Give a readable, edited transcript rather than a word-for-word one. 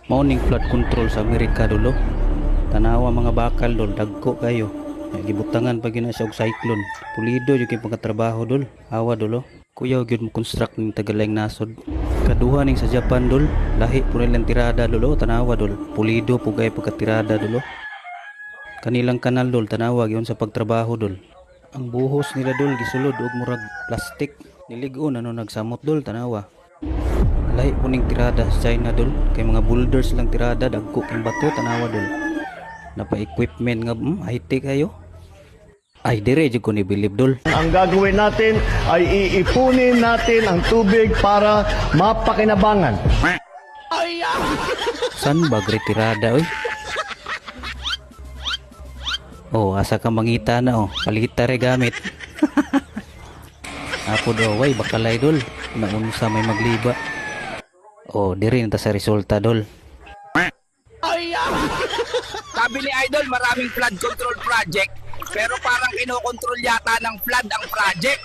Mauning flood control sa Amerika dolo. Tanawa mga bakal dol, dagko kayo. Gibutangan pag yun na siya og cyclone. Pulido yung pagkatrabaho dol. Awa dolo. Kuya gyud mo construct ning Tagalayng nasod. Kaduha ning sa Japan dol. Lahi po nilang tirada dolo. Tanawa dol. Pulido po kayo pagkatirada dolo. Kanilang kanal dol. Tanawa yun sa pagtrabaho dol. Ang buhos nila dol gisulod og murag plastic. Niligon ano nagsamot dol. Tanawa. Lahi po ning tirada sa China dol. Kay mga boulders lang tirada. Dagko king bato. Tanawa dol. Napa-equipment nga high-tech kayo. Ay dire jud ko ni bilib dol. Ang gagawin natin ay iipunin natin ang tubig para mapakinabangan. San ba retirada oy? Oh, asa ka mangita na oh. Palita re gamit. Apo do way bakalay dol. Naunsa may magliba. Oh, diri na ta sa resulta dol. Sabi ni Idol, maraming flood control project, pero parang kinokontrol yata ng flood ang project.